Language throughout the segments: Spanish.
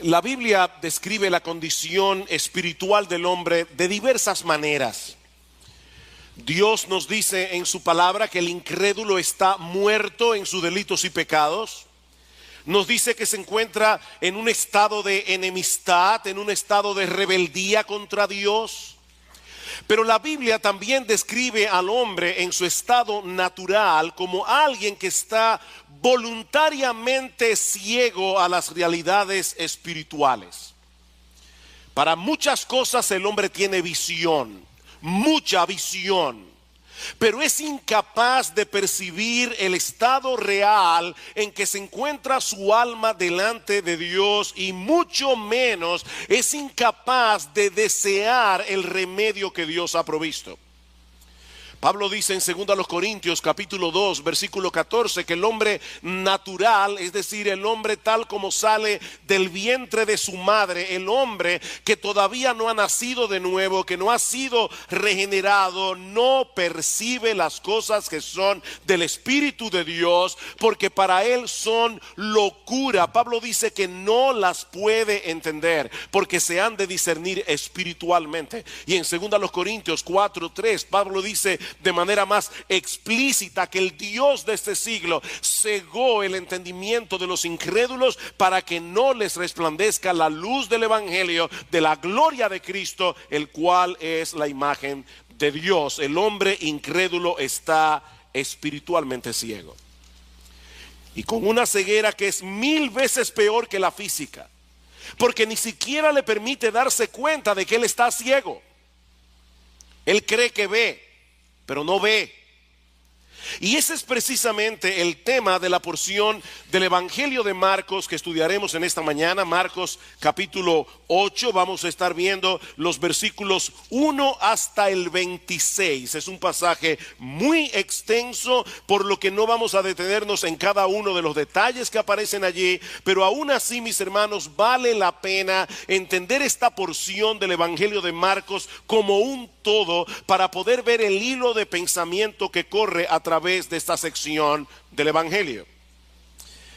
La Biblia describe la condición espiritual del hombre de diversas maneras. Dios nos dice en su palabra que el incrédulo está muerto en sus delitos y pecados. Nos dice que se encuentra en un estado de enemistad, en un estado de rebeldía contra Dios. Pero la Biblia también describe al hombre en su estado natural como alguien que está voluntariamente ciego a las realidades espirituales. Para muchas cosas el hombre tiene visión, mucha visión, pero es incapaz de percibir el estado real en que se encuentra su alma delante de Dios, y mucho menos es incapaz de desear el remedio que Dios ha provisto. Pablo dice en 2 Corintios capítulo 2 versículo 14 que el hombre natural, es decir, el hombre tal como sale del vientre de su madre, el hombre que todavía no ha nacido de nuevo, que no ha sido regenerado, no percibe las cosas que son del Espíritu de Dios, porque para él son locura. Pablo dice que no las puede entender porque se han de discernir espiritualmente. Y en 2 Corintios 4:3 Pablo dice de manera más explícita que el Dios de este siglo cegó el entendimiento de los incrédulos para que no les resplandezca la luz del evangelio de la gloria de Cristo, el cual es la imagen de Dios. El hombre incrédulo está espiritualmente ciego, y con una ceguera que es 1000 veces peor que la física, porque ni siquiera le permite darse cuenta de que él está ciego. Él cree que ve, pero no ve. Y ese es precisamente el tema de la porción del Evangelio de Marcos que estudiaremos en esta mañana. Marcos capítulo 8, vamos a estar viendo los versículos 1 hasta el 26. Es un pasaje muy extenso, por lo que no vamos a detenernos en cada uno de los detalles que aparecen allí, pero aún así, mis hermanos, vale la pena entender esta porción del Evangelio de Marcos como un todo para poder ver el hilo de pensamiento que corre a través de esta sección del Evangelio.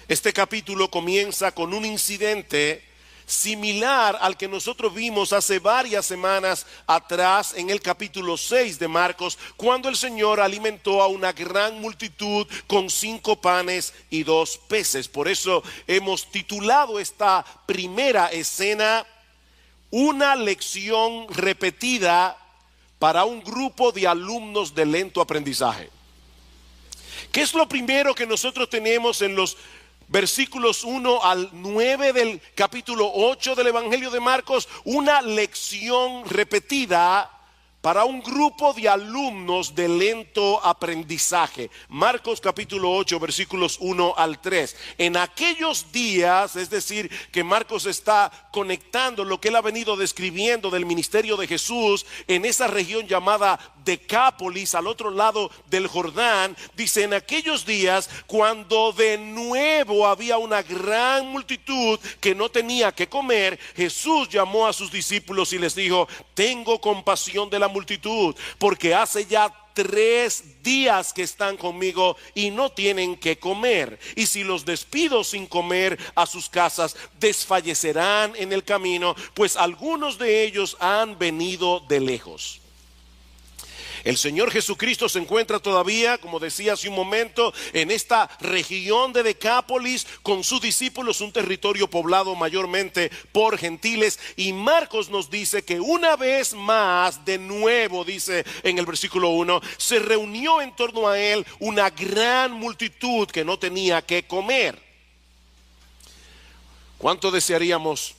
Este capítulo comienza con un incidente similar al que nosotros vimos hace varias semanas atrás en el capítulo 6 de Marcos, cuando el Señor alimentó a una gran multitud con 5 panes y 2 peces. Por eso hemos titulado esta primera escena "Una lección repetida para un grupo de alumnos de lento aprendizaje". ¿Qué es lo primero que nosotros tenemos en los versículos 1 al 9 del capítulo 8 del Evangelio de Marcos? Una lección repetida para un grupo de alumnos de lento aprendizaje. Marcos capítulo 8 versículos 1 al 3. En aquellos días, es decir, que Marcos está conectando lo que él ha venido describiendo del ministerio de Jesús en esa región llamada Decápolis, al otro lado del Jordán. Dice: en aquellos días, cuando de nuevo había una gran multitud que no tenía que comer, Jesús llamó a sus discípulos y les dijo: tengo compasión de la multitud, porque hace ya 3 días que están conmigo y no tienen que comer. Y si los despido sin comer a sus casas, desfallecerán en el camino, pues algunos de ellos han venido de lejos. El Señor Jesucristo se encuentra todavía, como decía hace un momento, en esta región de Decápolis con sus discípulos, un territorio poblado mayormente por gentiles. Y Marcos nos dice que una vez más, de nuevo, dice en el versículo 1, se reunió en torno a él una gran multitud que no tenía que comer. ¿Cuánto desearíamos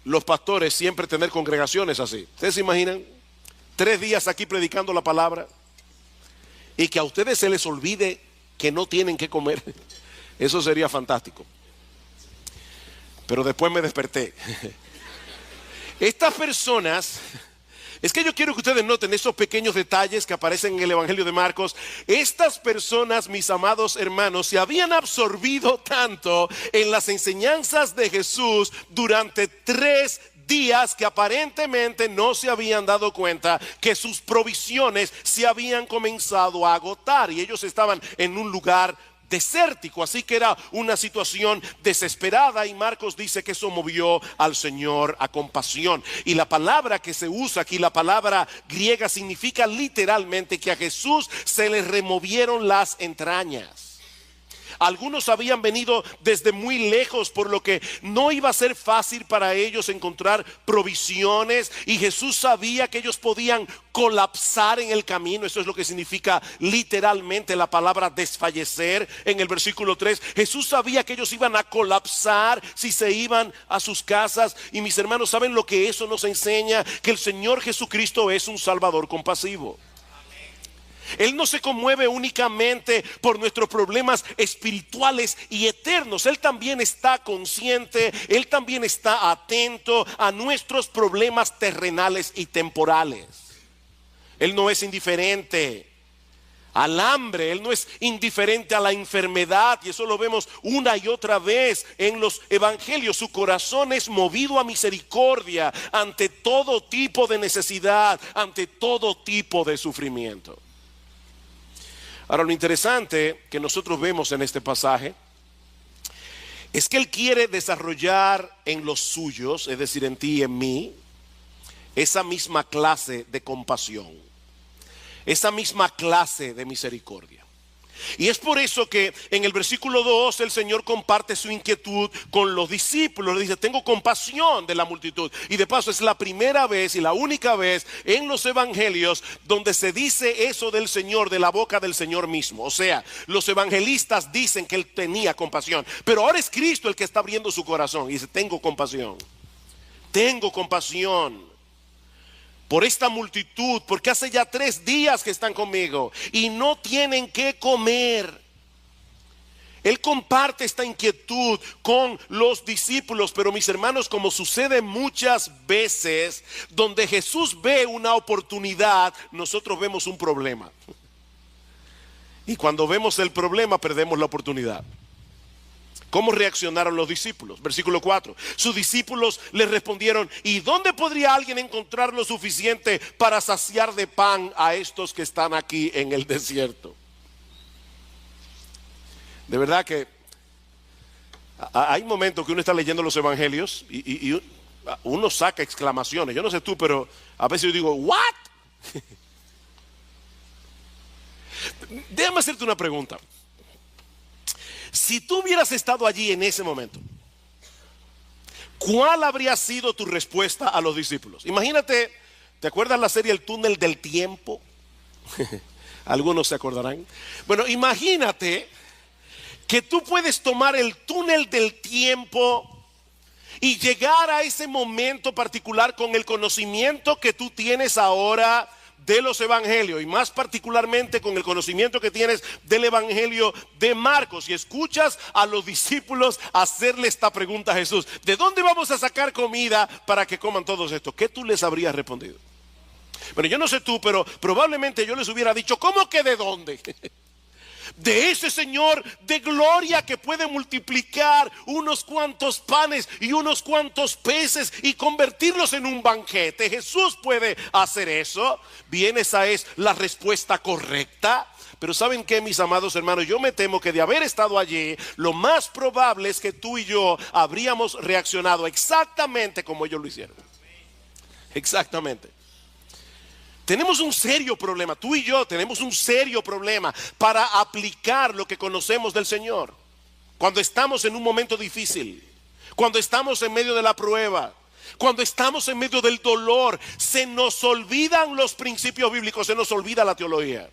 los pastores siempre tener congregaciones así? ¿Ustedes se imaginan? 3 días aquí predicando la palabra y que a ustedes se les olvide que no tienen que comer. Eso sería fantástico. Pero después me desperté. Estas personas, es que yo quiero que ustedes noten esos pequeños detalles que aparecen en el Evangelio de Marcos. Estas personas, mis amados hermanos, se habían absorbido tanto en las enseñanzas de Jesús durante 3 días que aparentemente no se habían dado cuenta que sus provisiones se habían comenzado a agotar, y ellos estaban en un lugar desértico, así que era una situación desesperada, y Marcos dice que eso movió al Señor a compasión. Y la palabra que se usa aquí, la palabra griega, significa literalmente que a Jesús se le removieron las entrañas. Algunos habían venido desde muy lejos, por lo que no iba a ser fácil para ellos encontrar provisiones, y Jesús sabía que ellos podían colapsar en el camino. Eso es lo que significa literalmente la palabra desfallecer en el versículo 3. Jesús sabía que ellos iban a colapsar si se iban a sus casas. Y mis hermanos, ¿saben lo que eso nos enseña? Que el Señor Jesucristo es un Salvador compasivo. Él no se conmueve únicamente por nuestros problemas espirituales y eternos. Él también está consciente, Él también está atento a nuestros problemas terrenales y temporales. Él no es indiferente al hambre, Él no es indiferente a la enfermedad, y eso lo vemos una y otra vez en los evangelios. Su corazón es movido a misericordia ante todo tipo de necesidad, ante todo tipo de sufrimiento. Ahora, lo interesante que nosotros vemos en este pasaje es que Él quiere desarrollar en los suyos, es decir, en ti y en mí, esa misma clase de compasión, esa misma clase de misericordia. Y es por eso que en el versículo 2 el Señor comparte su inquietud con los discípulos. Le dice: tengo compasión de la multitud. Y de paso es la primera vez y la única vez en los evangelios donde se dice eso del Señor de la boca del Señor mismo. O sea, los evangelistas dicen que Él tenía compasión, pero ahora es Cristo el que está abriendo su corazón y dice: tengo compasión. Tengo compasión por esta multitud, porque hace ya 3 días que están conmigo y no tienen qué comer. Él comparte esta inquietud con los discípulos. Pero mis hermanos, como sucede muchas veces, donde Jesús ve una oportunidad, nosotros vemos un problema. Y cuando vemos el problema, perdemos la oportunidad. ¿Cómo reaccionaron los discípulos? Versículo 4. Sus discípulos le respondieron: ¿y dónde podría alguien encontrar lo suficiente para saciar de pan a estos que están aquí en el desierto? De verdad que hay momentos que uno está leyendo los evangelios y uno saca exclamaciones. Yo no sé tú, pero a veces yo digo: ¿what? Déjame hacerte una pregunta. Si tú hubieras estado allí en ese momento, ¿cuál habría sido tu respuesta a los discípulos? Imagínate, ¿te acuerdas la serie El Túnel del Tiempo? Algunos se acordarán. Bueno, imagínate que tú puedes tomar el túnel del tiempo y llegar a ese momento particular con el conocimiento que tú tienes ahora de los evangelios, y más particularmente con el conocimiento que tienes del evangelio de Marcos, y escuchas a los discípulos hacerle esta pregunta a Jesús: ¿de dónde vamos a sacar comida para que coman todos estos? ¿Qué tú les habrías respondido? Bueno, yo no sé tú, pero probablemente yo les hubiera dicho: ¿cómo que de dónde? De ese Señor de gloria que puede multiplicar unos cuantos panes y unos cuantos peces y convertirlos en un banquete. Jesús puede hacer eso. Bien, esa es la respuesta correcta. Pero ¿saben qué, mis amados hermanos? Yo me temo que de haber estado allí, lo más probable es que tú y yo habríamos reaccionado exactamente como ellos lo hicieron. Exactamente. Tenemos un serio problema, tú y yo tenemos un serio problema para aplicar lo que conocemos del Señor. Cuando estamos en un momento difícil, cuando estamos en medio de la prueba, cuando estamos en medio del dolor, se nos olvidan los principios bíblicos, se nos olvida la teología.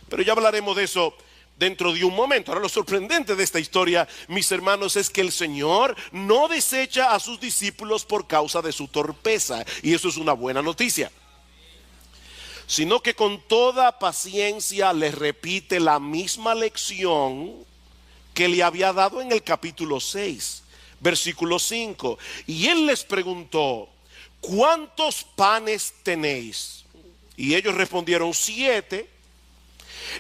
Pero ya hablaremos de eso dentro de un momento. Ahora, lo sorprendente de esta historia, mis hermanos, es que el Señor no desecha a sus discípulos por causa de su torpeza, y eso es una buena noticia, sino que con toda paciencia les repite la misma lección que le había dado en el capítulo 6, versículo 5. Y Él les preguntó: ¿cuántos panes tenéis? Y ellos respondieron: 7.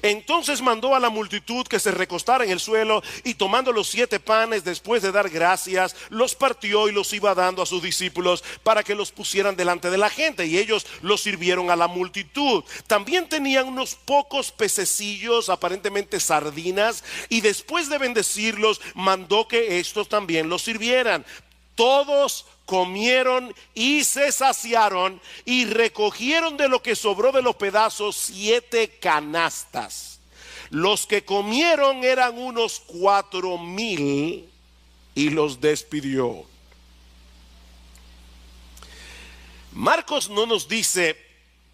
Entonces mandó a la multitud que se recostara en el suelo, y tomando los 7 panes, después de dar gracias, los partió y los iba dando a sus discípulos para que los pusieran delante de la gente, y ellos los sirvieron a la multitud. También tenían unos pocos pececillos, aparentemente sardinas, y después de bendecirlos mandó que estos también los sirvieran. Todos comieron y se saciaron, y recogieron de lo que sobró de los pedazos 7 canastas. Los que comieron eran unos 4,000, y los despidió. Marcos no nos dice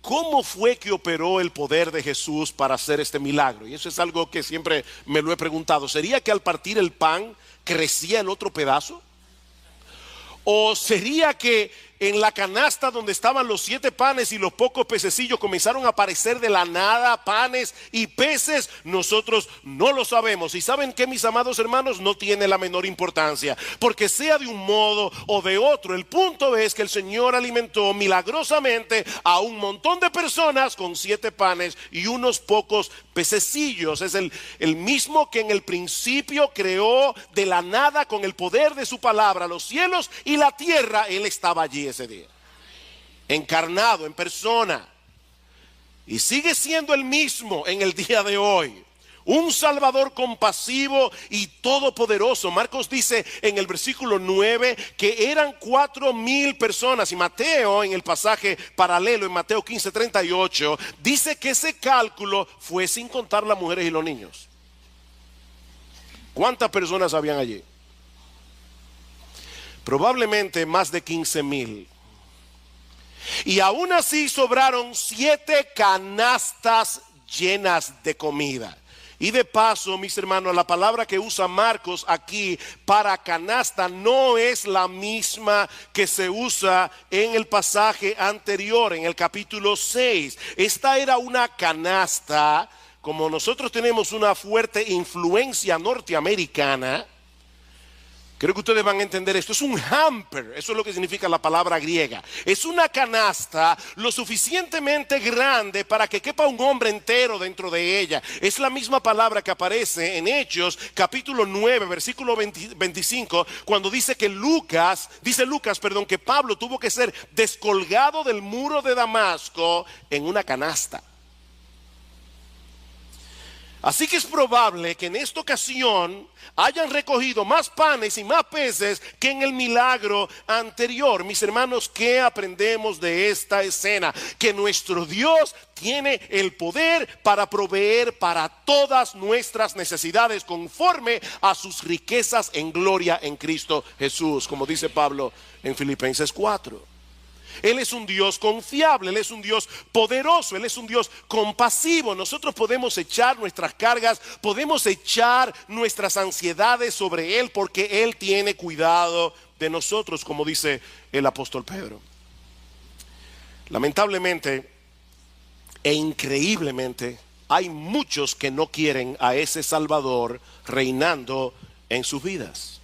cómo fue que operó el poder de Jesús para hacer este milagro, y eso es algo que siempre me lo he preguntado. ¿Sería que al partir el pan crecía el otro pedazo? ¿O sería que en la canasta donde estaban los 7 panes y los pocos pececillos comenzaron a aparecer de la nada panes y peces? Nosotros no lo sabemos. Y ¿saben qué, mis amados hermanos? No tiene la menor importancia, porque sea de un modo o de otro, el punto es que el Señor alimentó milagrosamente a un montón de personas con 7 panes y unos pocos pececillos. Es el mismo que en el principio creó de la nada con el poder de su palabra los cielos y la tierra. Él estaba allí ese día, encarnado en persona, y sigue siendo el mismo en el día de hoy. Un Salvador compasivo y todopoderoso. Marcos dice en el versículo 9 que eran 4,000 personas, y Mateo, en el pasaje paralelo en Mateo 15:38, dice que ese cálculo fue sin contar las mujeres y los niños. ¿Cuántas personas habían allí? Probablemente más de 15,000. Y aún así sobraron 7 canastas llenas de comida. Y de paso, mis hermanos, la palabra que usa Marcos aquí para canasta no es la misma que se usa en el pasaje anterior, en el capítulo 6. Esta era una canasta, como nosotros tenemos una fuerte influencia norteamericana. Creo que ustedes van a entender esto. Es un hamper, eso es lo que significa la palabra griega. Es una canasta lo suficientemente grande para que quepa un hombre entero dentro de ella. Es la misma palabra que aparece en Hechos capítulo 9 versículo 25, cuando dice que Lucas, que Pablo tuvo que ser descolgado del muro de Damasco en una canasta. Así que es probable que en esta ocasión hayan recogido más panes y más peces que en el milagro anterior. Mis hermanos, ¿qué aprendemos de esta escena? Que nuestro Dios tiene el poder para proveer para todas nuestras necesidades conforme a sus riquezas en gloria en Cristo Jesús, como dice Pablo en Filipenses 4. Él es un Dios confiable, Él es un Dios poderoso, Él es un Dios compasivo. Nosotros podemos echar nuestras cargas, podemos echar nuestras ansiedades sobre Él, porque Él tiene cuidado de nosotros, como dice el apóstol Pedro. Lamentablemente e increíblemente, hay muchos que no quieren a ese Salvador reinando en sus vidas.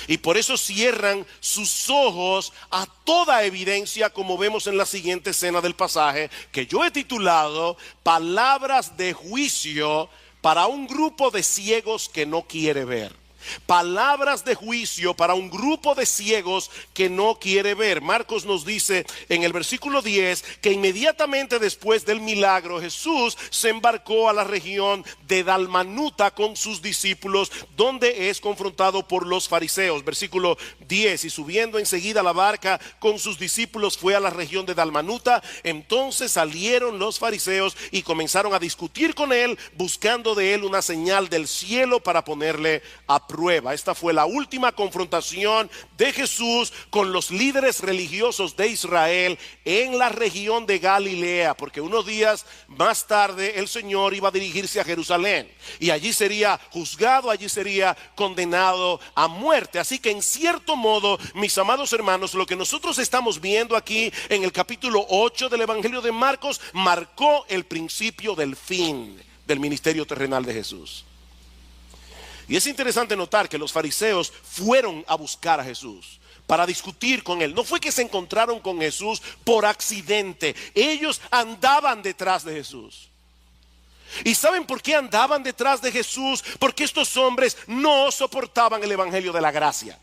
Y por eso cierran sus ojos a toda evidencia, como vemos en la siguiente escena del pasaje, que yo he titulado Palabras de juicio para un grupo de ciegos que no quiere ver. Palabras de juicio para un grupo de ciegos que no quiere ver. Marcos nos dice en el versículo 10 que inmediatamente después del milagro Jesús se embarcó a la región de Dalmanuta con sus discípulos, donde es confrontado por los fariseos. Versículo 10: y subiendo enseguida a la barca con sus discípulos fue a la región de Dalmanuta. Entonces salieron los fariseos y comenzaron a discutir con él, buscando de él una señal del cielo para ponerle a prueba. Esta fue la última confrontación de Jesús con los líderes religiosos de Israel en la región de Galilea, porque unos días más tarde el Señor iba a dirigirse a Jerusalén y allí sería juzgado, allí sería condenado a muerte. Así que en cierto modo, mis amados hermanos, lo que nosotros estamos viendo aquí en el capítulo 8 del Evangelio de Marcos marcó el principio del fin del ministerio terrenal de Jesús. Y es interesante notar que los fariseos fueron a buscar a Jesús para discutir con él. No fue que se encontraron con Jesús por accidente. Ellos andaban detrás de Jesús. ¿Y saben por qué andaban detrás de Jesús? Porque estos hombres no soportaban el evangelio de la gracia.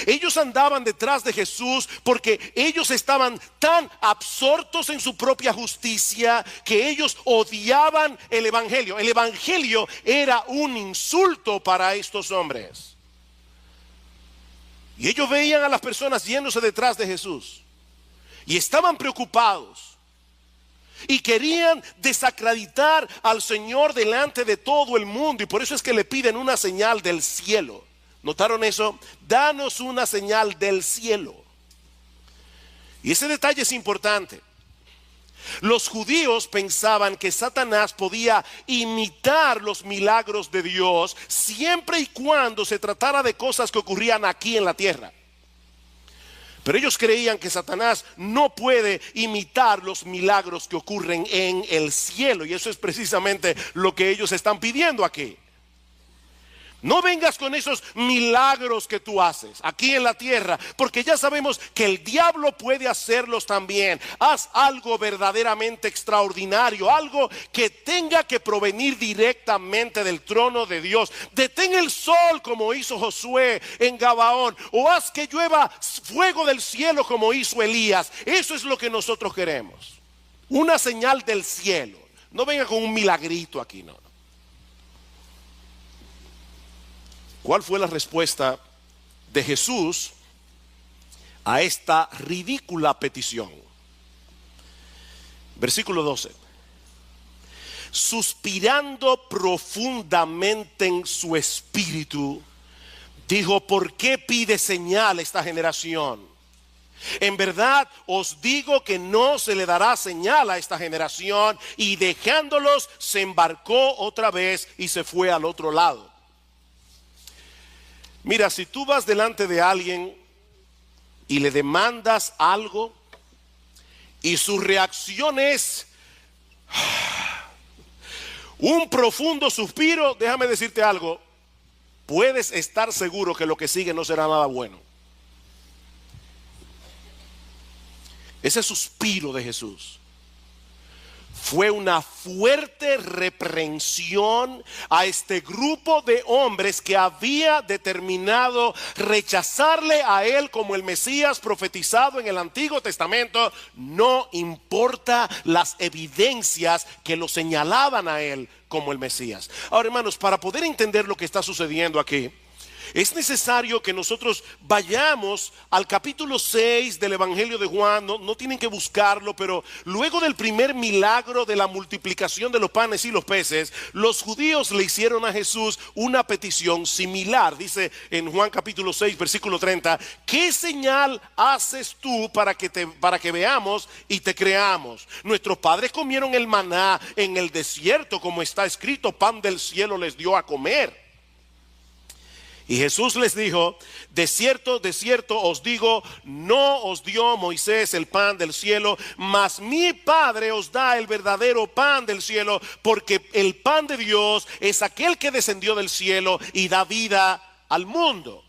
Ellos andaban detrás de Jesús porque ellos estaban tan absortos en su propia justicia que ellos odiaban el evangelio. El evangelio era un insulto para estos hombres. Y ellos veían a las personas yéndose detrás de Jesús y estaban preocupados y querían desacreditar al Señor delante de todo el mundo. Y por eso es que le piden una señal del cielo. ¿Notaron eso? Danos una señal del cielo. Y ese detalle es importante. Los judíos pensaban que Satanás podía imitar los milagros de Dios siempre y cuando se tratara de cosas que ocurrían aquí en la tierra. Pero ellos creían que Satanás no puede imitar los milagros que ocurren en el cielo. Y eso es precisamente lo que ellos están pidiendo aquí. No vengas con esos milagros que tú haces aquí en la tierra, porque ya sabemos que el diablo puede hacerlos también. Haz algo verdaderamente extraordinario, algo que tenga que provenir directamente del trono de Dios. Detén el sol como hizo Josué en Gabaón, o haz que llueva fuego del cielo como hizo Elías. Eso es lo que nosotros queremos, una señal del cielo. No venga con un milagrito aquí, no. ¿Cuál fue la respuesta de Jesús a esta ridícula petición? Versículo 12. Suspirando profundamente en su espíritu, dijo: ¿por qué pide señal esta generación? En verdad os digo que no se le dará señal a esta generación. Y dejándolos, se embarcó otra vez y se fue al otro lado. Mira, si tú vas delante de alguien y le demandas algo y su reacción es un profundo suspiro, déjame decirte algo, puedes estar seguro que lo que sigue no será nada bueno. Ese suspiro de Jesús fue una fuerte reprensión a este grupo de hombres que había determinado rechazarle a él como el Mesías profetizado en el Antiguo Testamento. No importa las evidencias que lo señalaban a él como el Mesías. Ahora, hermanos, para poder entender lo que está sucediendo aquí, es necesario que nosotros vayamos al capítulo 6 del Evangelio de Juan. No tienen que buscarlo, pero luego del primer milagro de la multiplicación de los panes y los peces, los judíos le hicieron a Jesús una petición similar. Dice en Juan capítulo 6 versículo 30: ¿qué señal haces tú para que veamos y te creamos? Nuestros padres comieron el maná en el desierto, como está escrito: pan del cielo les dio a comer. Y Jesús les dijo: de cierto os digo, no os dio Moisés el pan del cielo, mas mi Padre os da el verdadero pan del cielo, porque el pan de Dios es aquel que descendió del cielo y da vida al mundo.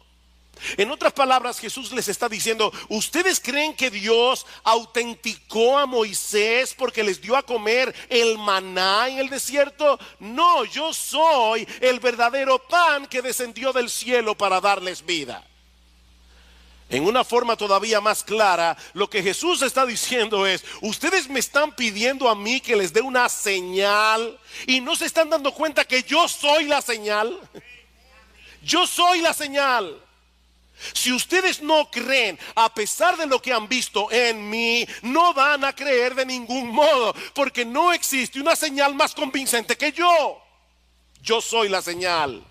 En otras palabras, Jesús les está diciendo: ¿ustedes creen que Dios autenticó a Moisés porque les dio a comer el maná en el desierto? No, yo soy el verdadero pan que descendió del cielo para darles vida. En una forma todavía más clara, lo que Jesús está diciendo es: ustedes me están pidiendo a mí que les dé una señal y no se están dando cuenta que yo soy la señal. Yo soy la señal. Si ustedes no creen, a pesar de lo que han visto en mí, no van a creer de ningún modo, porque no existe una señal más convincente que yo. Yo soy la señal.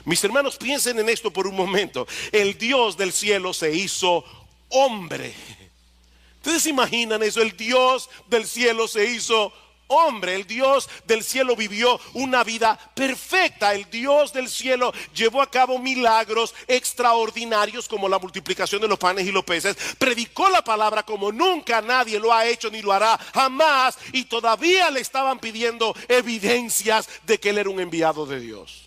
Mis hermanos, piensen en esto por un momento. El Dios del cielo se hizo hombre. ¿Ustedes se imaginan eso? El Dios del cielo se hizo hombre. El Dios del cielo vivió una vida perfecta. El Dios del cielo llevó a cabo milagros extraordinarios como la multiplicación de los panes y los peces. Predicó la palabra como nunca nadie lo ha hecho ni lo hará jamás. Y todavía le estaban pidiendo evidencias de que él era un enviado de Dios.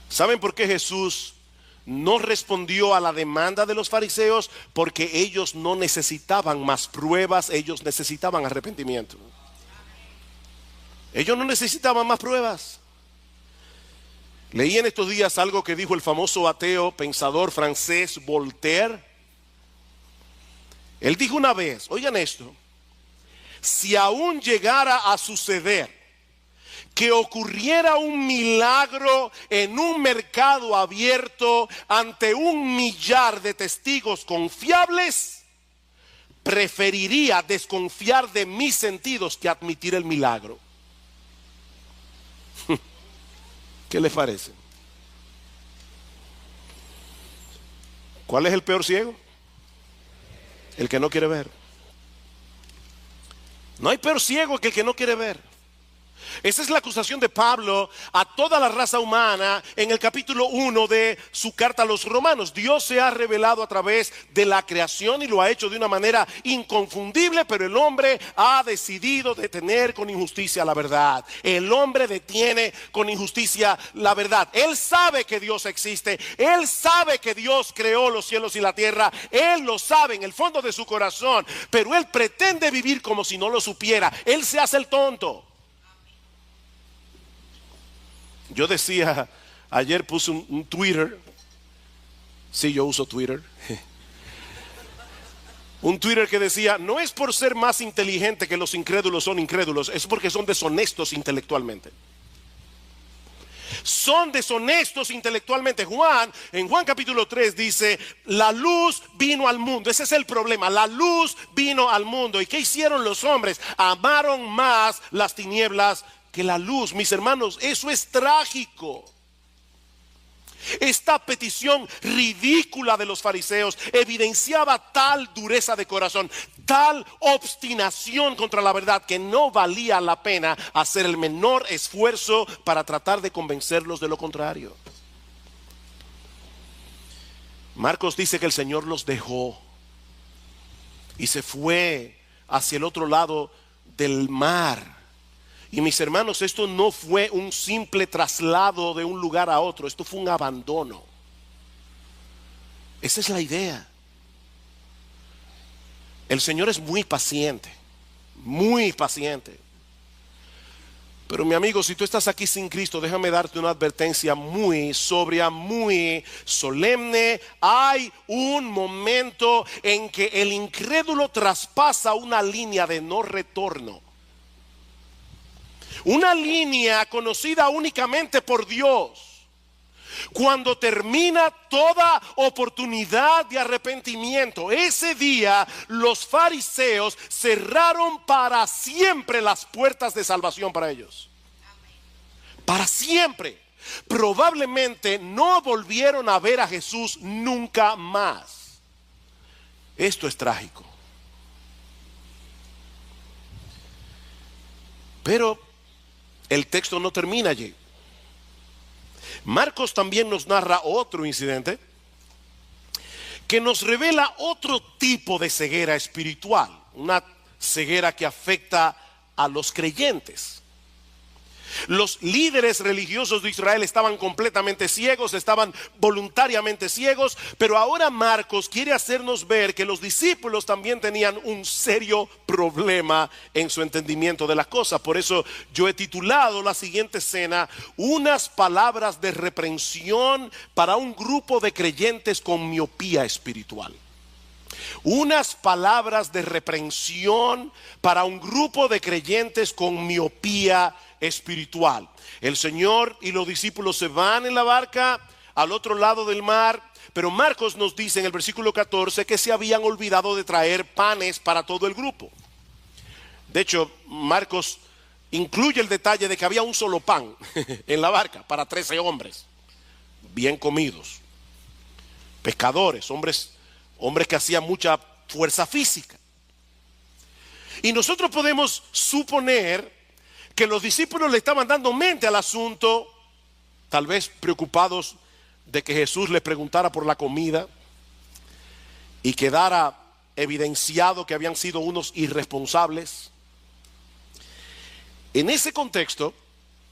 ¿Saben por qué Jesús no respondió a la demanda de los fariseos porque ellos no necesitaban más pruebas, ellos necesitaban arrepentimiento. Ellos no necesitaban más pruebas. Leí en estos días algo que dijo el famoso ateo pensador francés Voltaire. Él dijo una vez, oigan esto, si aún llegara a suceder que ocurriera un milagro en un mercado abierto ante 1.000.000 de testigos confiables, preferiría desconfiar de mis sentidos que admitir el milagro. ¿Qué les parece? ¿Cuál es el peor ciego? El que no quiere ver. No hay peor ciego que el que no quiere ver. Esa es la acusación de Pablo a toda la raza humana en el capítulo 1 de su carta a los romanos. Dios se ha revelado a través de la creación y lo ha hecho de una manera inconfundible, pero el hombre ha decidido detener con injusticia la verdad. El hombre detiene con injusticia la verdad. Él sabe que Dios existe, él sabe que Dios creó los cielos y la tierra, él lo sabe en el fondo de su corazón, pero él pretende vivir como si no lo supiera. Él se hace el tonto. Yo decía, ayer puse un Twitter. Sí, yo uso Twitter. Un Twitter que decía, no es por ser más inteligente que los incrédulos son incrédulos, es porque son deshonestos intelectualmente. Son deshonestos intelectualmente. En Juan capítulo 3 dice, la luz vino al mundo. Ese es el problema, la luz vino al mundo. ¿Y qué hicieron los hombres? Amaron más las tinieblas que la luz. Mis hermanos, eso es trágico. Esta petición ridícula de los fariseos evidenciaba tal dureza de corazón, tal obstinación contra la verdad, que no valía la pena hacer el menor esfuerzo para tratar de convencerlos de lo contrario. Marcos dice que el Señor los dejó y se fue hacia el otro lado del mar. Y mis hermanos, esto no fue un simple traslado de un lugar a otro, esto fue un abandono. Esa es la idea. El Señor es muy paciente, muy paciente. Pero mi amigo, si tú estás aquí sin Cristo, déjame darte una advertencia muy sobria, muy solemne. Hay un momento en que el incrédulo traspasa una línea de no retorno. Una línea conocida únicamente por Dios. Cuando termina toda oportunidad de arrepentimiento, ese día los fariseos cerraron para siempre las puertas de salvación para ellos. Para siempre. Probablemente no volvieron a ver a Jesús nunca más. Esto es trágico. Pero el texto no termina allí. Marcos también nos narra otro incidente que nos revela otro tipo de ceguera espiritual, una ceguera que afecta a los creyentes. Los líderes religiosos de Israel estaban completamente ciegos, estaban voluntariamente ciegos, pero ahora Marcos quiere hacernos ver que los discípulos también tenían un serio problema en su entendimiento de las cosas. Por eso yo he titulado la siguiente escena, unas palabras de reprensión para un grupo de creyentes con miopía espiritual. Unas palabras de reprensión para un grupo de creyentes con miopía espiritual. El Señor y los discípulos se van en la barca al otro lado del mar, pero Marcos nos dice en el versículo 14 que se habían olvidado de traer panes para todo el grupo. De hecho, Marcos incluye el detalle de que había un solo pan en la barca para 13 hombres, bien comidos, pescadores, hombres que hacían mucha fuerza física. Y nosotros podemos suponer que los discípulos le estaban dando mente al asunto, tal vez preocupados de que Jesús les preguntara por la comida y quedara evidenciado que habían sido unos irresponsables. En ese contexto,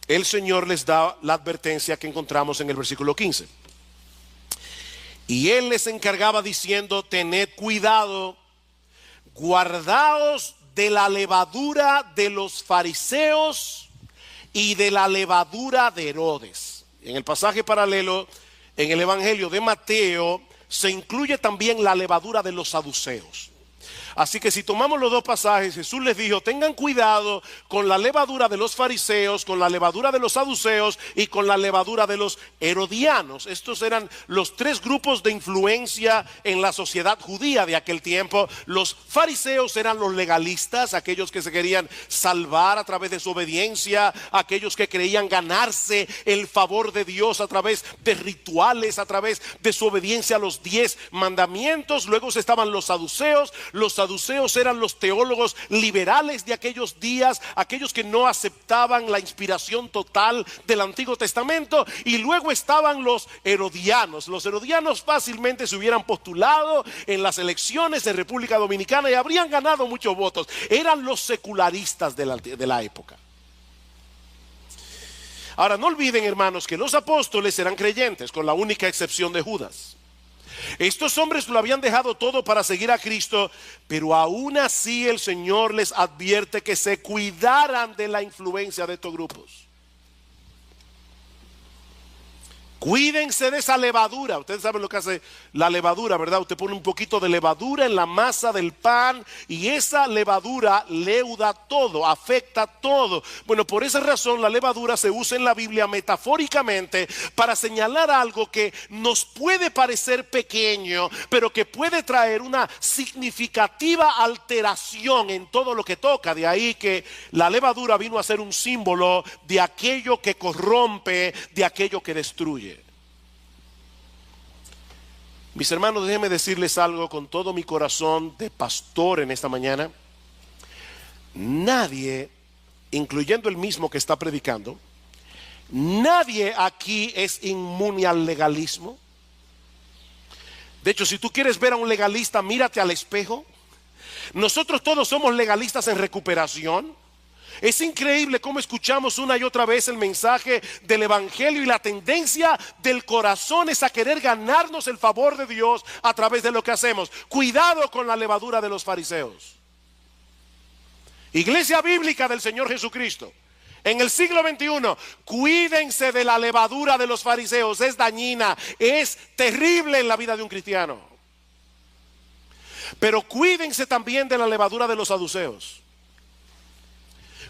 el Señor les da la advertencia que encontramos en el versículo 15. Y él les encargaba diciendo: tened cuidado, guardaos de la levadura de los fariseos y de la levadura de Herodes. En el pasaje paralelo, en el Evangelio de Mateo, se incluye también la levadura de los saduceos. Así que si tomamos los dos pasajes, Jesús les dijo: tengan cuidado con la levadura de los fariseos, con la levadura de los saduceos y con la levadura de los herodianos. Estos eran los tres grupos de influencia en la sociedad judía de aquel tiempo. Los fariseos eran los legalistas, aquellos que se querían salvar a través de su obediencia, aquellos que creían ganarse el favor de Dios a través de rituales, a través de su obediencia a los 10 mandamientos. Luego estaban los saduceos. Los saduceos eran los teólogos liberales de aquellos días, aquellos que no aceptaban la inspiración total del Antiguo Testamento. Y luego estaban los herodianos. Los herodianos fácilmente se hubieran postulado en las elecciones de República Dominicana y habrían ganado muchos votos. Eran los secularistas de la época. Ahora, no olviden, hermanos, que los apóstoles eran creyentes, con la única excepción de Judas. Estos hombres lo habían dejado todo para seguir a Cristo, pero aún así el Señor les advierte que se cuidaran de la influencia de estos grupos. Cuídense de esa levadura. Ustedes saben lo que hace la levadura, ¿verdad? Usted pone un poquito de levadura en la masa del pan y esa levadura leuda todo, afecta todo. Bueno, por esa razón la levadura se usa en la Biblia metafóricamente para señalar algo que nos puede parecer pequeño, pero que puede traer una significativa alteración en todo lo que toca. De ahí que la levadura vino a ser un símbolo de aquello que corrompe, de aquello que destruye. Mis hermanos, déjenme decirles algo con todo mi corazón de pastor en esta mañana. Nadie, incluyendo el mismo que está predicando, nadie aquí es inmune al legalismo. De hecho, si tú quieres ver a un legalista, mírate al espejo. Nosotros todos somos legalistas en recuperación. Es increíble cómo escuchamos una y otra vez el mensaje del evangelio y la tendencia del corazón es a querer ganarnos el favor de Dios a través de lo que hacemos. Cuidado con la levadura de los fariseos. Iglesia bíblica del Señor Jesucristo, en el siglo XXI, cuídense de la levadura de los fariseos. Es dañina, es terrible en la vida de un cristiano. Pero cuídense también de la levadura de los saduceos.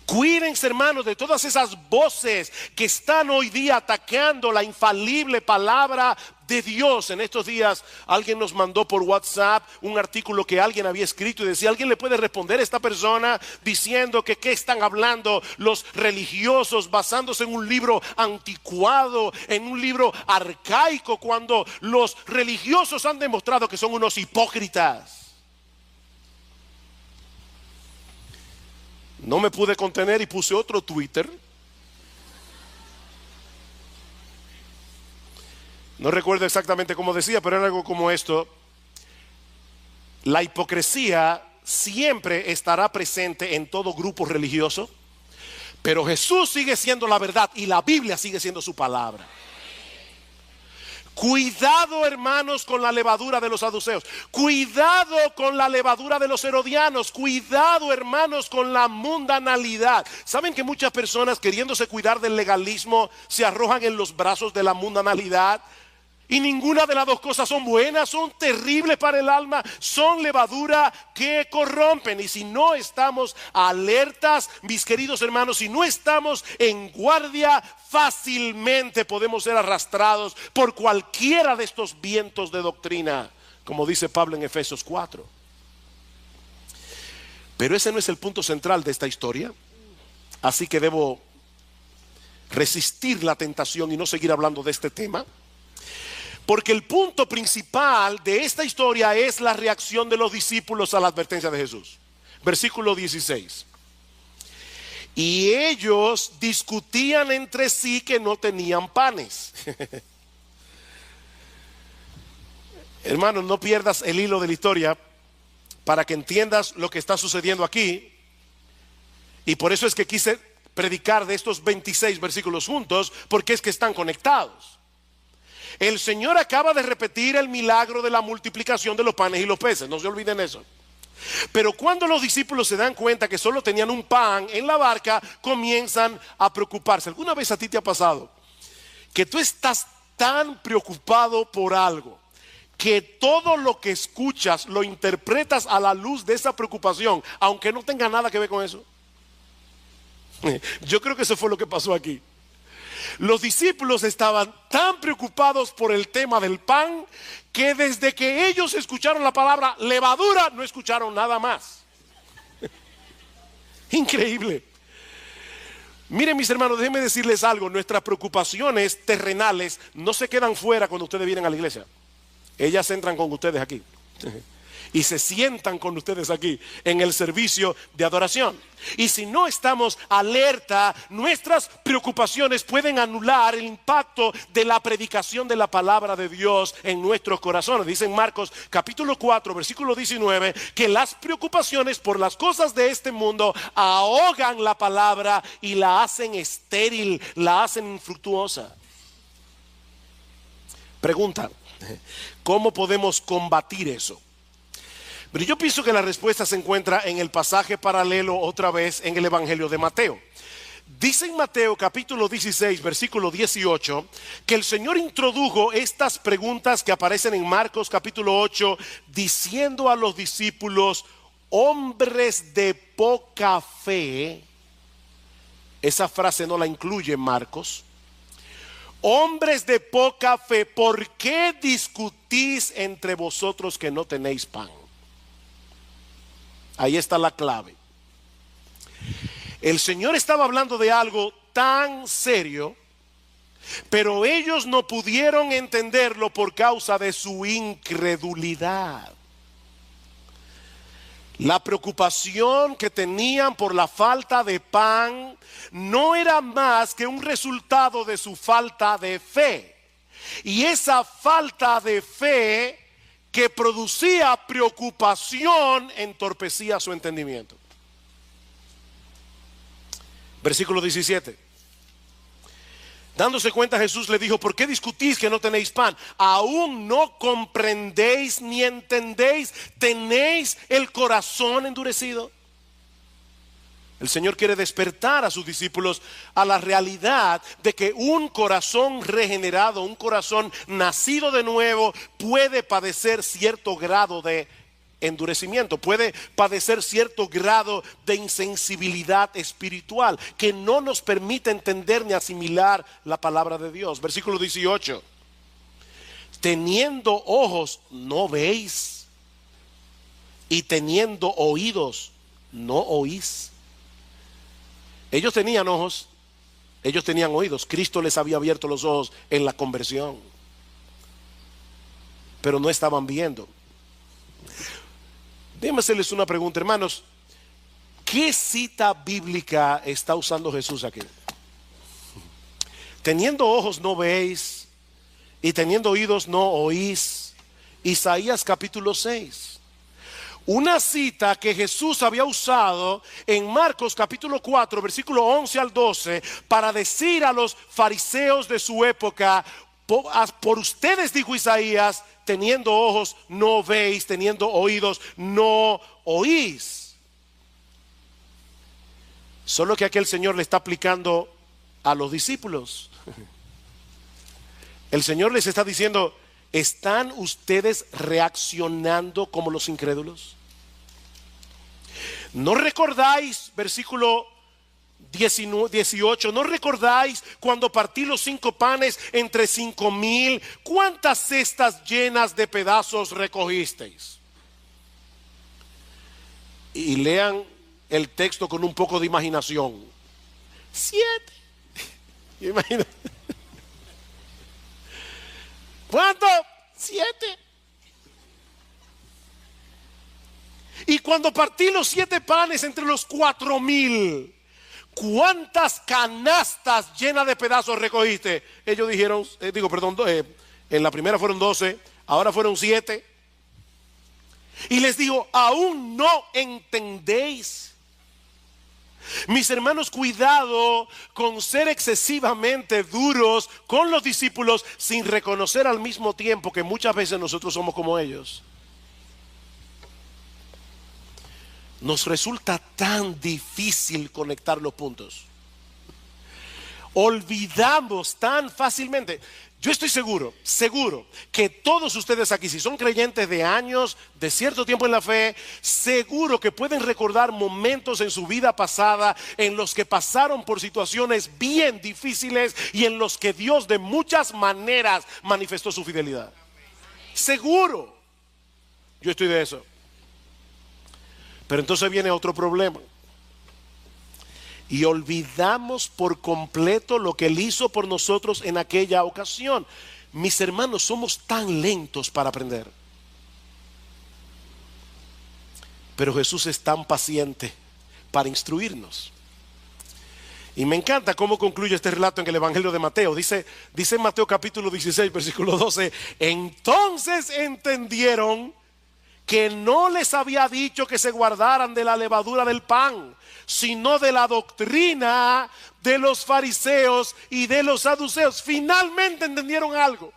Cuídense, hermanos, de todas esas voces que están hoy día atacando la infalible palabra de Dios. En estos días alguien nos mandó por WhatsApp un artículo que alguien había escrito y decía: ¿alguien le puede responder a esta persona diciendo que qué están hablando los religiosos basándose en un libro anticuado, en un libro arcaico, cuando los religiosos han demostrado que son unos hipócritas? No me pude contener y puse otro Twitter. No recuerdo exactamente cómo decía, pero era algo como esto: la hipocresía siempre estará presente en todo grupo religioso, pero Jesús sigue siendo la verdad y la Biblia sigue siendo su palabra. Cuidado, hermanos, con la levadura de los saduceos. Cuidado con la levadura de los herodianos. Cuidado, hermanos, con la mundanalidad. ¿Saben que muchas personas, queriéndose cuidar del legalismo, se arrojan en los brazos de la mundanalidad? Y ninguna de las dos cosas son buenas, son terribles para el alma, son levadura que corrompen. Y si no estamos alertas, mis queridos hermanos, si no estamos en guardia, fácilmente podemos ser arrastrados por cualquiera de estos vientos de doctrina, como dice Pablo en Efesios 4. Pero ese no es el punto central de esta historia, así que debo resistir la tentación y no seguir hablando de este tema. Porque el punto principal de esta historia es la reacción de los discípulos a la advertencia de Jesús. Versículo 16. Y ellos discutían entre sí que no tenían panes. Hermanos, no pierdas el hilo de la historia para que entiendas lo que está sucediendo aquí. Y por eso es que quise predicar de estos 26 versículos juntos, porque es que están conectados. El Señor acaba de repetir el milagro de la multiplicación de los panes y los peces, no se olviden eso. Pero cuando los discípulos se dan cuenta que solo tenían un pan en la barca, comienzan a preocuparse. ¿Alguna vez a ti te ha pasado que tú estás tan preocupado por algo que todo lo que escuchas lo interpretas a la luz de esa preocupación, aunque no tenga nada que ver con eso? Yo creo que eso fue lo que pasó aquí. Los discípulos estaban tan preocupados por el tema del pan que desde que ellos escucharon la palabra levadura no escucharon nada más. Increíble. Miren, mis hermanos, déjenme decirles algo. Nuestras preocupaciones terrenales no se quedan fuera cuando ustedes vienen a la iglesia. Ellas entran con ustedes aquí y se sientan con ustedes aquí en el servicio de adoración. Y si no estamos alerta, nuestras preocupaciones pueden anular el impacto de la predicación de la palabra de Dios en nuestros corazones. Dice en Marcos capítulo 4 versículo 19 que las preocupaciones por las cosas de este mundo ahogan la palabra y la hacen estéril, la hacen infructuosa. Pregunta: ¿cómo podemos combatir eso? Pero yo pienso que la respuesta se encuentra en el pasaje paralelo otra vez en el Evangelio de Mateo. Dice en Mateo capítulo 16 versículo 18 que el Señor introdujo estas preguntas que aparecen en Marcos capítulo 8 diciendo a los discípulos: hombres de poca fe. Esa frase no la incluye Marcos. Hombres de poca fe, ¿por qué discutís entre vosotros que no tenéis pan? Ahí está la clave. El Señor estaba hablando de algo tan serio, pero ellos no pudieron entenderlo por causa de su incredulidad. La preocupación que tenían por la falta de pan no era más que un resultado de su falta de fe. Y esa falta de fe que producía preocupación entorpecía su entendimiento. Versículo 17. Dándose cuenta, Jesús le dijo: ¿por qué discutís que no tenéis pan? ¿Aún no comprendéis ni entendéis? ¿Tenéis el corazón endurecido? El Señor quiere despertar a sus discípulos a la realidad de que un corazón regenerado, un corazón nacido de nuevo, puede padecer cierto grado de endurecimiento, puede padecer cierto grado de insensibilidad espiritual que no nos permite entender ni asimilar la palabra de Dios. Versículo 18. Teniendo ojos no veis, y teniendo oídos no oís. Ellos tenían ojos, ellos tenían oídos. Cristo les había abierto los ojos en la conversión, pero no estaban viendo. Déjenme hacerles una pregunta, hermanos. ¿Qué cita bíblica está usando Jesús aquí? Teniendo ojos no veis, y teniendo oídos no oís. Isaías capítulo 6. Una cita que Jesús había usado en Marcos capítulo 4 versículo 11 al 12 para decir a los fariseos de su época: por ustedes, dijo Isaías, teniendo ojos no veis, teniendo oídos no oís. Solo que aquí el Señor le está aplicando a los discípulos. El Señor les está diciendo: ¿están ustedes reaccionando como los incrédulos? ¿No recordáis, versículo 18, no recordáis cuando partí los 5 panes entre 5,000? ¿Cuántas cestas llenas de pedazos recogisteis? Y lean el texto con un poco de imaginación. 7. Imagínate. ¿Cuánto? 7. Y cuando partí los 7 panes entre los 4,000, ¿cuántas canastas llenas de pedazos recogiste? Ellos dijeron, en la primera fueron 12, ahora fueron 7. Y les digo: ¿aún no entendéis? Mis hermanos, cuidado con ser excesivamente duros con los discípulos sin reconocer al mismo tiempo que muchas veces nosotros somos como ellos. Nos resulta tan difícil conectar los puntos. Olvidamos tan fácilmente. Yo estoy seguro que todos ustedes aquí, si son creyentes de años, de cierto tiempo en la fe, seguro que pueden recordar momentos en su vida pasada en los que pasaron por situaciones bien difíciles y en los que Dios de muchas maneras manifestó su fidelidad. Seguro. Yo estoy de eso. Pero entonces viene otro problema. Y olvidamos por completo lo que Él hizo por nosotros en aquella ocasión. Mis hermanos, somos tan lentos para aprender. Pero Jesús es tan paciente para instruirnos. Y me encanta cómo concluye este relato en el Evangelio de Mateo. Dice en Mateo capítulo 16, versículo 12: entonces entendieron que no les había dicho que se guardaran de la levadura del pan, sino de la doctrina de los fariseos y de los saduceos. Finalmente entendieron algo.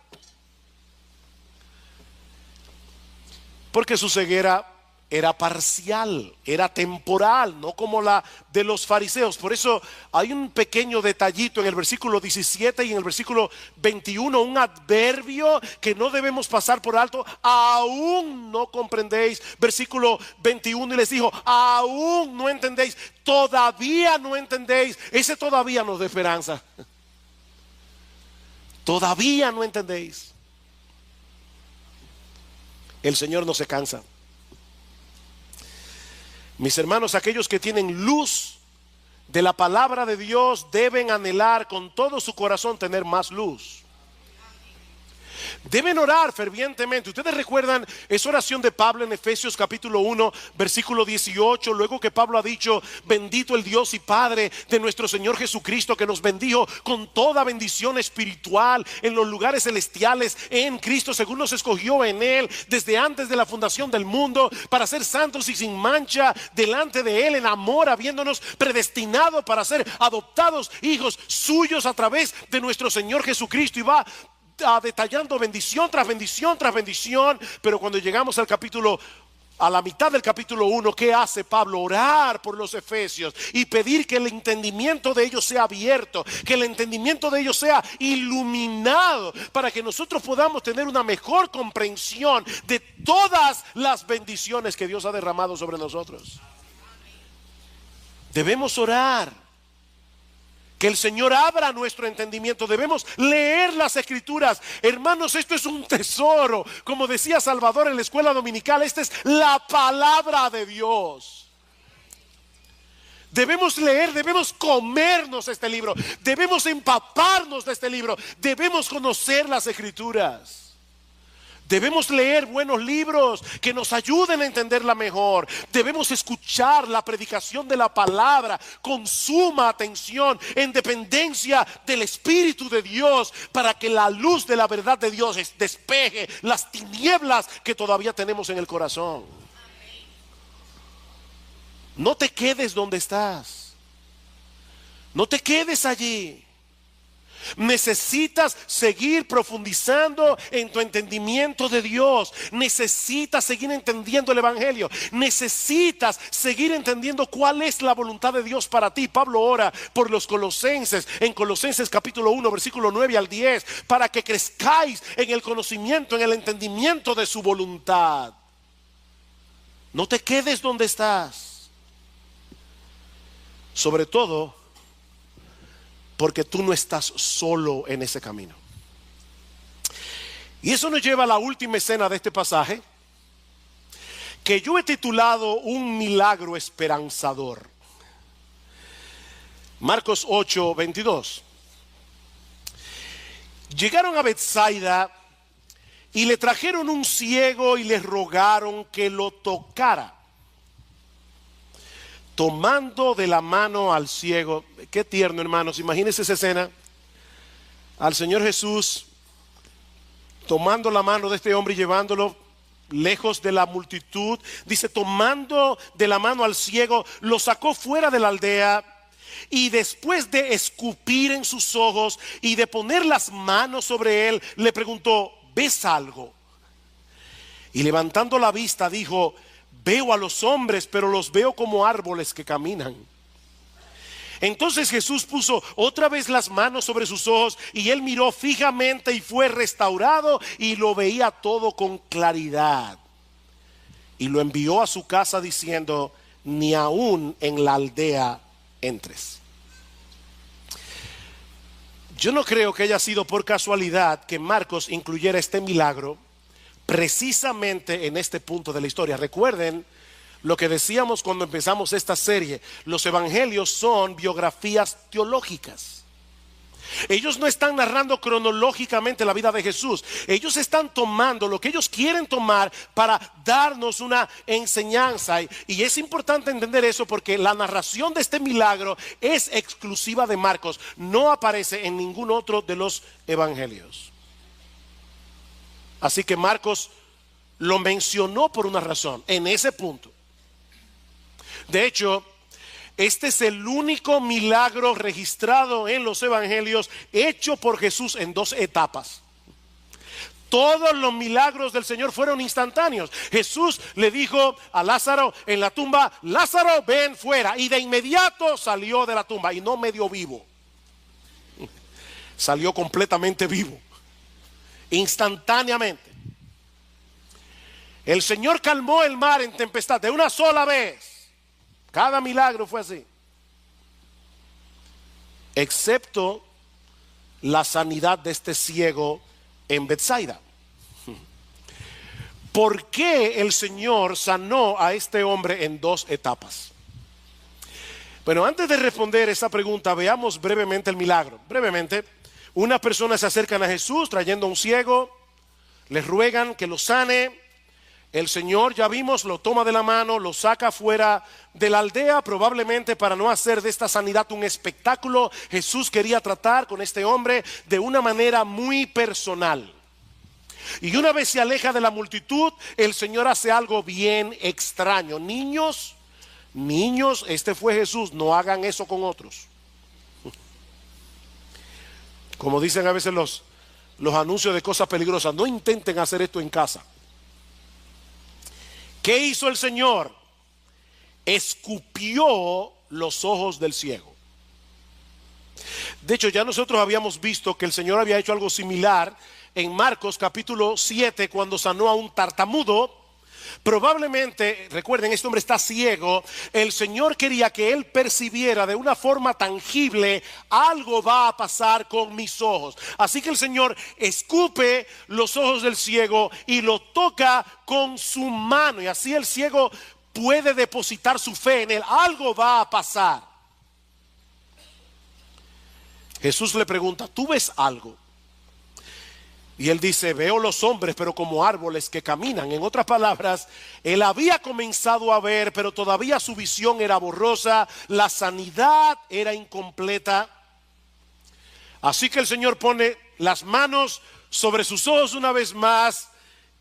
Porque su ceguera era parcial, era temporal, no como la de los fariseos. Por eso hay un pequeño detallito en el versículo 17 y en el versículo 21, un adverbio que no debemos pasar por alto. Aún no comprendéis. Versículo 21, y les dijo: aún no entendéis, todavía no entendéis. Ese todavía nos da esperanza. Todavía no entendéis. El Señor no se cansa. Mis hermanos, aquellos que tienen luz de la palabra de Dios deben anhelar con todo su corazón tener más luz. Deben orar fervientemente. Ustedes recuerdan esa oración de Pablo en Efesios capítulo 1 versículo 18, luego que Pablo ha dicho: bendito el Dios y Padre de nuestro Señor Jesucristo, que nos bendijo con toda bendición espiritual en los lugares celestiales en Cristo, según nos escogió en Él desde antes de la fundación del mundo, para ser santos y sin mancha delante de Él en amor, habiéndonos predestinado para ser adoptados hijos suyos a través de nuestro Señor Jesucristo. Y va detallando bendición tras bendición tras bendición. Pero cuando llegamos a la mitad del capítulo 1, ¿qué hace Pablo? Orar por los efesios y pedir que el entendimiento de ellos sea abierto, que el entendimiento de ellos sea iluminado, para que nosotros podamos tener una mejor comprensión de todas las bendiciones que Dios ha derramado sobre nosotros. Debemos orar que el Señor abra nuestro entendimiento. Debemos leer las Escrituras. Hermanos, esto es un tesoro. Como decía Salvador en la escuela dominical, esta es la palabra de Dios. Debemos leer, debemos comernos este libro, debemos empaparnos de este libro, debemos conocer las Escrituras. Debemos leer buenos libros que nos ayuden a entenderla mejor. Debemos escuchar la predicación de la palabra con suma atención, en dependencia del Espíritu de Dios, para que la luz de la verdad de Dios despeje las tinieblas que todavía tenemos en el corazón. No te quedes donde estás. No te quedes allí. Necesitas seguir profundizando en tu entendimiento de Dios. Necesitas seguir entendiendo el Evangelio. Necesitas seguir entendiendo cuál es la voluntad de Dios para ti. Pablo ora por los colosenses en Colosenses capítulo 1 versículo 9 al 10, para que crezcáis en el conocimiento, en el entendimiento de su voluntad. No te quedes donde estás. Sobre todo porque tú no estás solo en ese camino. Y eso nos lleva a la última escena de este pasaje, que yo he titulado Un milagro esperanzador. Marcos 8, 22. Llegaron a Betsaida y le trajeron un ciego y le rogaron que lo tocara. Tomando de la mano al ciego. Qué tierno, hermanos. Imagínense esa escena. Al Señor Jesús tomando la mano de este hombre y llevándolo lejos de la multitud, dice, tomando de la mano al ciego, lo sacó fuera de la aldea y después de escupir en sus ojos y de poner las manos sobre él, le preguntó, ¿ves algo? Y levantando la vista dijo, veo a los hombres, pero los veo como árboles que caminan. Entonces Jesús puso otra vez las manos sobre sus ojos y él miró fijamente y fue restaurado y lo veía todo con claridad. Y lo envió a su casa diciendo, ni aún en la aldea entres. Yo no creo que haya sido por casualidad que Marcos incluyera este milagro precisamente en este punto de la historia. Recuerden lo que decíamos cuando empezamos esta serie. Los evangelios son biografías teológicas. Ellos no están narrando cronológicamente la vida de Jesús. Ellos están tomando lo que ellos quieren tomar para darnos una enseñanza. Y es importante entender eso porque la narración de este milagro es exclusiva de Marcos. No aparece en ningún otro de los evangelios. Así que Marcos lo mencionó por una razón, en ese punto. De hecho, este es el único milagro registrado en los evangelios hecho por Jesús en dos etapas. Todos los milagros del Señor fueron instantáneos. Jesús le dijo a Lázaro en la tumba, Lázaro, ven fuera. Y de inmediato salió de la tumba y no medio vivo. Salió completamente vivo. Instantáneamente. El Señor calmó el mar en tempestad de una sola vez. Cada milagro fue así. Excepto la sanidad de este ciego en Betsaida. ¿Por qué el Señor sanó a este hombre en dos etapas? Bueno, antes de responder esa pregunta, veamos brevemente el milagro. Brevemente, unas personas se acercan a Jesús trayendo a un ciego, les ruegan que lo sane. El Señor, ya vimos, lo toma de la mano, lo saca fuera de la aldea, probablemente para no hacer de esta sanidad un espectáculo. Jesús quería tratar con este hombre de una manera muy personal. Y una vez se aleja de la multitud, el Señor hace algo bien extraño. Niños, este fue Jesús, no hagan eso con otros. Como dicen a veces los anuncios de cosas peligrosas, no intenten hacer esto en casa. ¿Qué hizo el Señor? Escupió los ojos del ciego. De hecho, ya nosotros habíamos visto que el Señor había hecho algo similar en Marcos capítulo 7 cuando sanó a un tartamudo. Probablemente, recuerden, este hombre está ciego. El Señor quería que él percibiera de una forma tangible, algo va a pasar con mis ojos. Así que el Señor escupe los ojos del ciego y lo toca con su mano. Y así el ciego puede depositar su fe en él. Algo va a pasar. Jesús le pregunta, ¿tú ves algo? Y él dice, veo los hombres, pero como árboles que caminan. En otras palabras, él había comenzado a ver, pero todavía su visión era borrosa, la sanidad era incompleta. Así que el Señor pone las manos sobre sus ojos una vez más.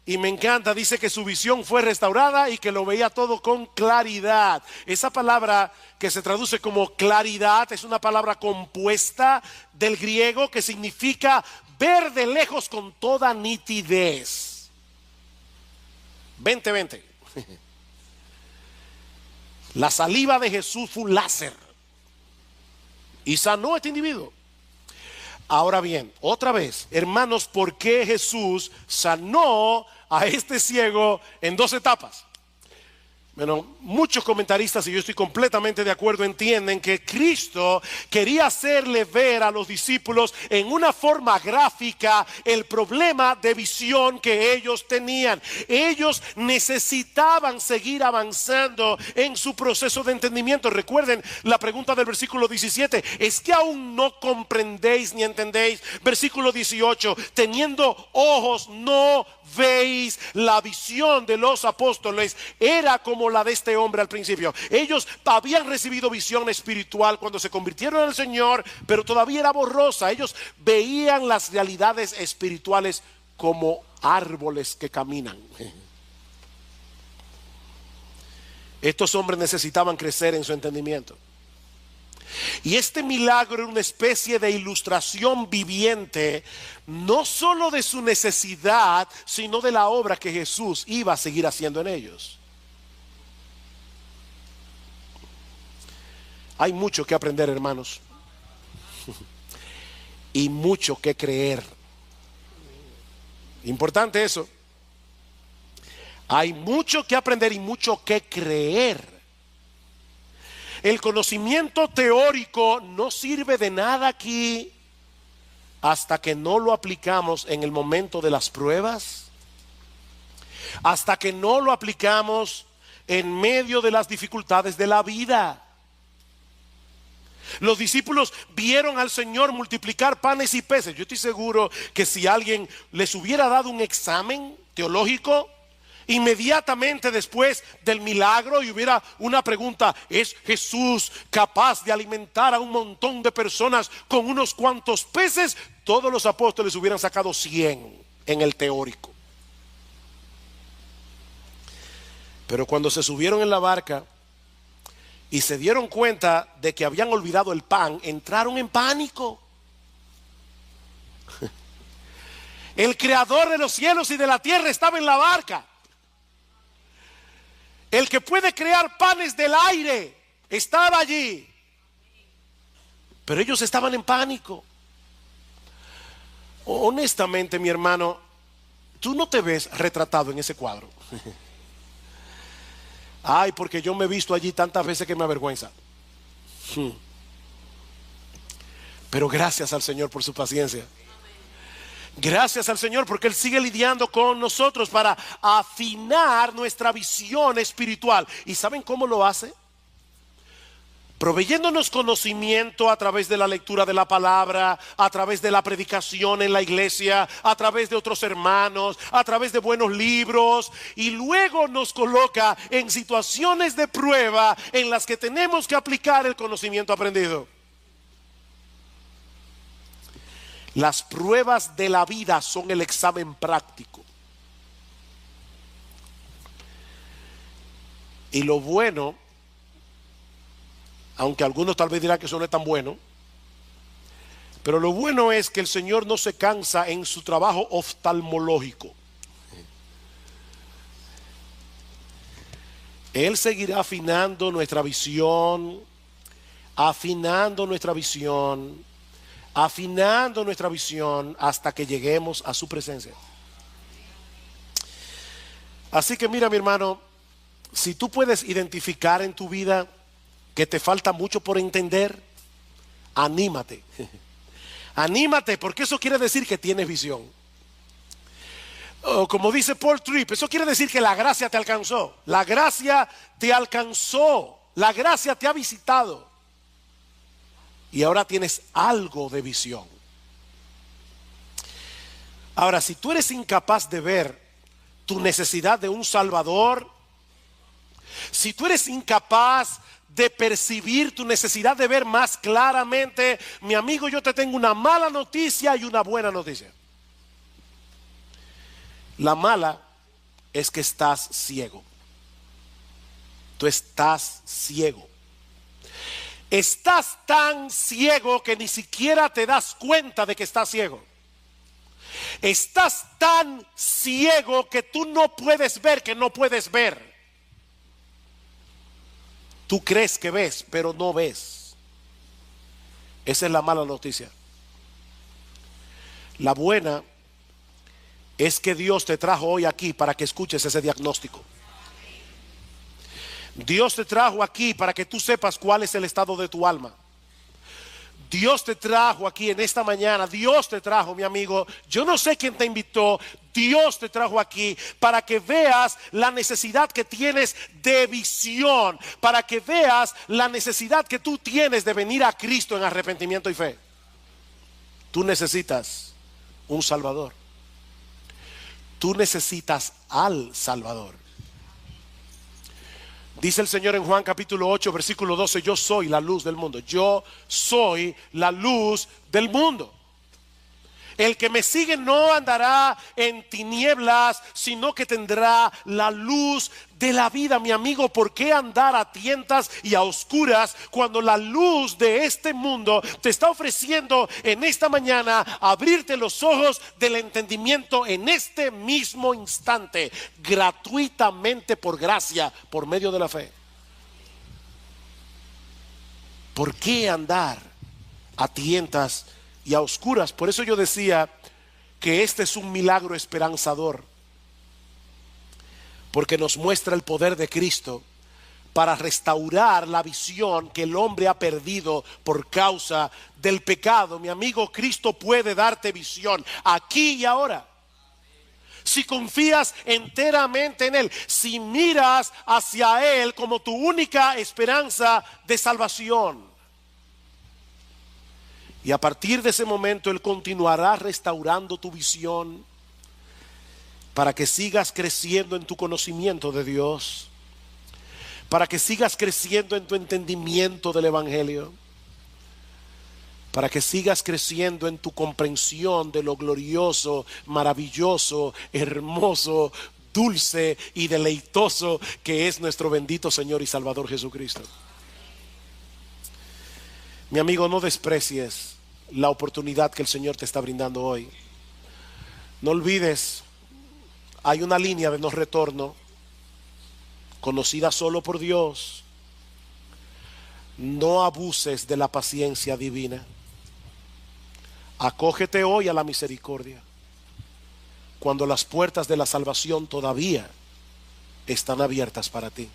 Y me encanta, dice que su visión fue restaurada y que lo veía todo con claridad. Esa palabra que se traduce como claridad es una palabra compuesta del griego que significa ver de lejos con toda nitidez. 20. La saliva de Jesús fue un láser y sanó a este individuo. Ahora bien, otra vez, hermanos, ¿por qué Jesús sanó a este ciego en dos etapas? Bueno, muchos comentaristas, y yo estoy completamente de acuerdo, entienden que Cristo quería hacerle ver a los discípulos en una forma gráfica el problema de visión que ellos tenían. Ellos necesitaban seguir avanzando en su proceso de entendimiento. Recuerden la pregunta del versículo 17, ¿es que aún no comprendéis ni entendéis? Versículo 18, teniendo ojos no veis. La visión de los apóstoles era como la de este hombre al principio. Ellos habían recibido visión espiritual cuando se convirtieron al Señor, pero todavía era borrosa. Ellos veían las realidades espirituales como árboles que caminan. Estos hombres necesitaban crecer en su entendimiento. Y este milagro era una especie de ilustración viviente, no solo de su necesidad, sino de la obra que Jesús iba a seguir haciendo en ellos. Hay mucho que aprender, hermanos, y mucho que creer. Importante eso. Hay mucho que aprender y mucho que creer. El conocimiento teórico no sirve de nada aquí hasta que no lo aplicamos en el momento de las pruebas, hasta que no lo aplicamos en medio de las dificultades de la vida. Los discípulos vieron al Señor multiplicar panes y peces. Yo estoy seguro que si alguien les hubiera dado un examen teológico inmediatamente después del milagro y hubiera una pregunta: ¿es Jesús capaz de alimentar a un montón de personas con unos cuantos peces? Todos los apóstoles hubieran sacado 100 en el teórico. Pero cuando se subieron en la barca y se dieron cuenta de que habían olvidado el pan, entraron en pánico. El creador de los cielos y de la tierra estaba en la barca. El que puede crear panes del aire estaba allí. Pero ellos estaban en pánico. Honestamente, mi hermano, tú no te ves retratado en ese cuadro. Ay, porque yo me he visto allí tantas veces que me avergüenza. Pero gracias al Señor por su paciencia. Gracias al Señor porque Él sigue lidiando con nosotros para afinar nuestra visión espiritual. ¿Y saben cómo lo hace? Proveyéndonos conocimiento a través de la lectura de la palabra, a través de la predicación en la iglesia, a través de otros hermanos, a través de buenos libros, y luego nos coloca en situaciones de prueba en las que tenemos que aplicar el conocimiento aprendido. Las pruebas de la vida son el examen práctico. Y lo bueno, aunque algunos tal vez dirán que eso no es tan bueno, pero lo bueno es que el Señor no se cansa en su trabajo oftalmológico. Él seguirá afinando nuestra visión, afinando nuestra visión, afinando nuestra visión hasta que lleguemos a su presencia. Así que mira, mi hermano, si tú puedes identificar en tu vida que te falta mucho por entender, anímate. Anímate, porque eso quiere decir que tienes visión. O como dice Paul Tripp, eso quiere decir que la gracia te alcanzó. La gracia te alcanzó. La gracia te ha visitado. Y ahora tienes algo de visión. Ahora, si tú eres incapaz de ver tu necesidad de un Salvador, si tú eres incapaz de percibir tu necesidad de ver más claramente, mi amigo, yo te tengo una mala noticia y una buena noticia. La mala es que estás ciego. Tú estás ciego. Estás tan ciego que ni siquiera te das cuenta de que estás ciego. Estás tan ciego que tú no puedes ver que no puedes ver. Tú crees que ves, pero no ves. Esa es la mala noticia. La buena es que Dios te trajo hoy aquí para que escuches ese diagnóstico. Dios te trajo aquí para que tú sepas cuál es el estado de tu alma. Dios te trajo aquí en esta mañana. Dios te trajo, mi amigo. Yo no sé quién te invitó. Dios te trajo aquí para que veas la necesidad que tienes de visión, para que veas la necesidad que tú tienes de venir a Cristo en arrepentimiento y fe. Tú necesitas un Salvador. Tú necesitas al Salvador. Dice el Señor en Juan capítulo 8 versículo 12: yo soy la luz del mundo. Yo soy la luz del mundo. El que me sigue no andará en tinieblas, sino que tendrá la luz de la vida. Mi amigo, ¿por qué andar a tientas y a oscuras cuando la luz de este mundo te está ofreciendo en esta mañana abrirte los ojos del entendimiento en este mismo instante, gratuitamente por gracia, por medio de la fe? ¿Por qué andar a tientas y a oscuras? Por eso yo decía que este es un milagro esperanzador, porque nos muestra el poder de Cristo para restaurar la visión que el hombre ha perdido por causa del pecado. Mi amigo, Cristo puede darte visión aquí y ahora, si confías enteramente en Él, si miras hacia Él como tu única esperanza de salvación. Y a partir de ese momento Él continuará restaurando tu visión para que sigas creciendo en tu conocimiento de Dios, para que sigas creciendo en tu entendimiento del Evangelio, para que sigas creciendo en tu comprensión de lo glorioso, maravilloso, hermoso, dulce y deleitoso que es nuestro bendito Señor y Salvador Jesucristo. Mi amigo, no desprecies la oportunidad que el Señor te está brindando hoy. No olvides, hay una línea de no retorno conocida solo por Dios. No abuses de la paciencia divina. Acógete hoy a la misericordia cuando las puertas de la salvación todavía están abiertas para ti.